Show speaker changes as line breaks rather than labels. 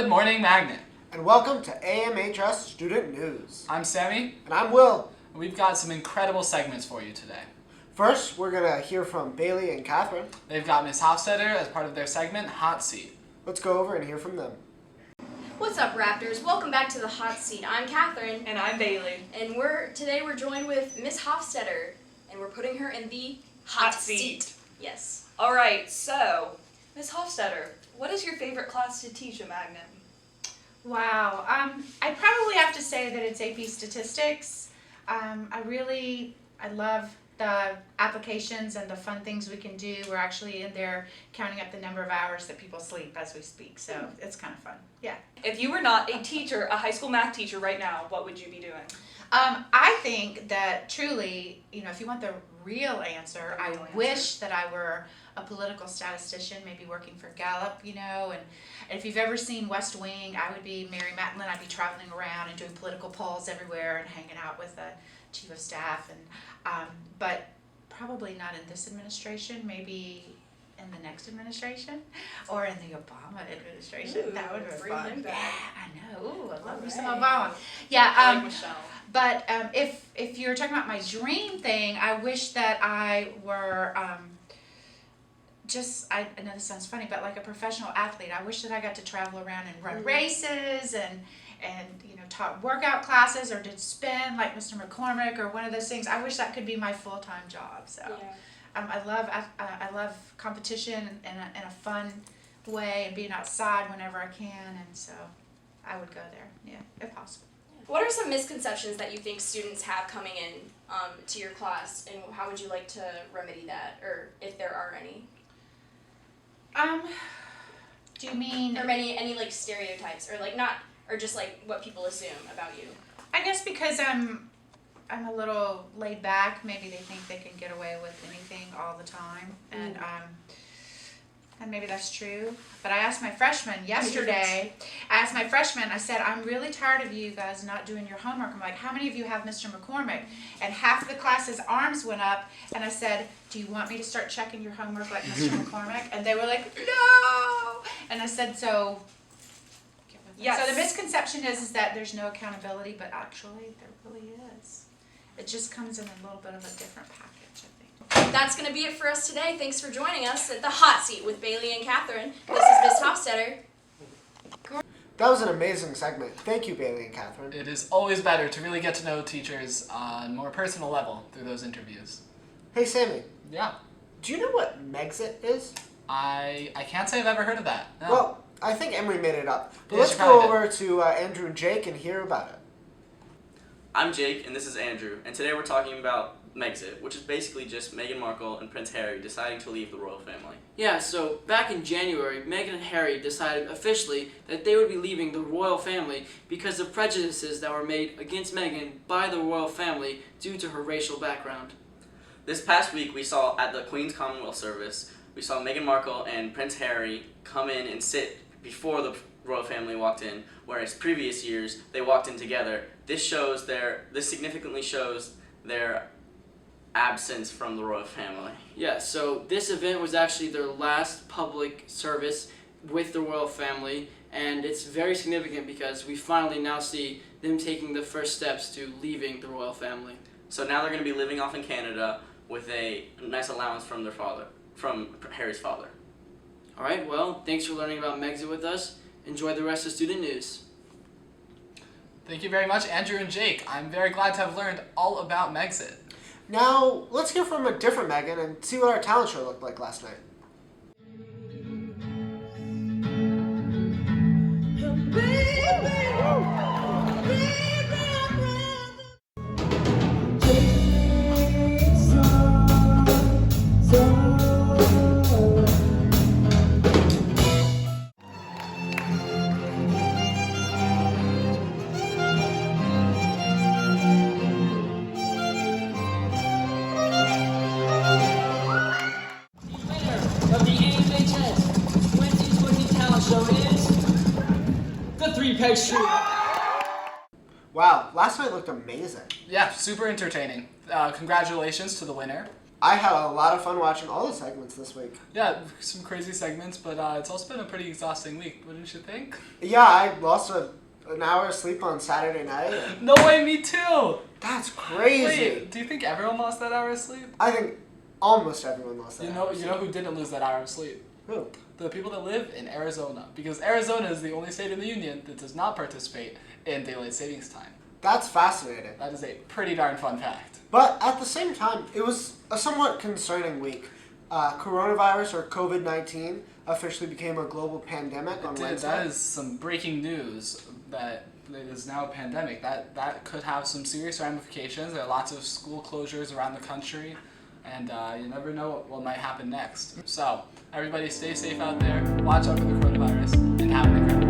Good morning, Magnet.
And welcome to AMHS Student News.
I'm Sammy.
And I'm Will.
We've got some incredible segments for you today.
First, we're going to hear from Bailey and Catherine.
They've got Miss Hofstetter as part of their segment, Hot Seat.
Let's go over and hear from them.
What's up, Raptors? Welcome back to the Hot Seat. I'm Catherine.
And I'm Bailey.
And today we're joined with Miss Hofstetter, and we're putting her in the Hot Seat. Yes.
All right, so, Miss Hofstetter, what is your favorite class to teach at Magnet?
Wow, I probably have to say that it's AP Statistics. I love the applications and the fun things we can do. We're actually in there counting up the number of hours that people sleep as we speak, so it's kind of fun, yeah.
If you were not a teacher, a high school math teacher right now, what would you be doing?
I think that truly, if you want the real answer, I wish that I were a political statistician, maybe working for Gallup, and if you've ever seen West Wing, I would be Mary Matlin. I'd be traveling around and doing political polls everywhere and hanging out with the chief of staff, but probably not in this administration, maybe in the next administration or in the Obama administration.
Ooh,
that would be
bring
fun.
him back.
Yeah, I know. Ooh, I love me some
Right.
Obama. Yeah.
I like Michelle.
But if you're talking about my dream thing, I wish that I were I know this sounds funny, but like a professional athlete. I wish that I got to travel around and run races and taught workout classes or did spin like Mr. McCormick or one of those things. I wish that could be my full-time job. So I love competition in a fun way and being outside whenever I can, and so I would go there, yeah, if possible.
What are some misconceptions that you think students have coming in to your class, and how would you like to remedy that, or if there are any?
Do you mean?
Or any like stereotypes, or like not, or just like what people assume about you?
I guess because I'm a little laid back. Maybe they think they can get away with anything all the time, and maybe that's true. But I asked my freshmen yesterday. I said, I'm really tired of you guys not doing your homework. I'm like, how many of you have Mr. McCormick? And half the class's arms went up, and I said, do you want me to start checking your homework like Mr. McCormick? And they were like, no! And I said, so... Yes. So the misconception is that there's no accountability, but actually there really is. It just comes in a little bit of a different package, I think.
That's going to be it for us today. Thanks for joining us at the Hot Seat with Bailey and Catherine. This is Miss Hofstetter.
That was an amazing segment. Thank you, Bailey and Catherine.
It is always better to really get to know teachers on a more personal level through those interviews.
Hey, Sammy.
Yeah.
Do you know what Megxit is?
I can't say I've ever heard of that. No.
Well, I think Emery made it up. But
Yeah,
let's
she
go
probably
over to Andrew and Jake and hear about it.
I'm Jake, and this is Andrew, and today we're talking about Megxit, which is basically just Meghan Markle and Prince Harry deciding to leave the royal family.
Yeah, so back in January, Meghan and Harry decided officially that they would be leaving the royal family because of prejudices that were made against Meghan by the royal family due to her racial background.
This past week, we saw at the Queen's Commonwealth Service, we saw Meghan Markle and Prince Harry come in and sit before the royal family walked in, whereas previous years they walked in together. This significantly shows their absence from the royal family.
Yeah, so this event was actually their last public service with the royal family, and it's very significant because we finally now see them taking the first steps to leaving the royal family.
So now they're going to be living off in Canada with a nice allowance from Harry's father.
All right, well, thanks for learning about Megxit with us. Enjoy the rest of Student News.
Thank you very much, Andrew and Jake. I'm very glad to have learned all about Megxit.
Now, let's hear from a different Megan and see what our talent show looked like last night.
Of the AMHS 2020 talent show is the Three-Peg Street.
Wow, last night looked amazing.
Yeah, super entertaining. Congratulations to the winner.
I had a lot of fun watching all the segments this week.
Yeah, some crazy segments, but it's also been a pretty exhausting week, wouldn't you think?
Yeah, I lost an hour of sleep on Saturday night.
No way, me too!
That's crazy.
Wait, do you think everyone lost that hour of sleep?
I think almost everyone lost that
You
hour
know,
of
you
sleep.
know who didn't lose that hour of sleep?
Who?
The people that live in Arizona, because Arizona is the only state in the union that does not participate in daylight savings time.
That's fascinating.
That is a pretty darn fun fact.
But at the same time, it was a somewhat concerning week. Coronavirus, or COVID-19, officially became a global pandemic on Wednesday.
That is some breaking news that it is now a pandemic. That could have some serious ramifications. There are lots of school closures around the country, and you never know what might happen next. So, everybody stay safe out there, watch out for the coronavirus, and have an incredible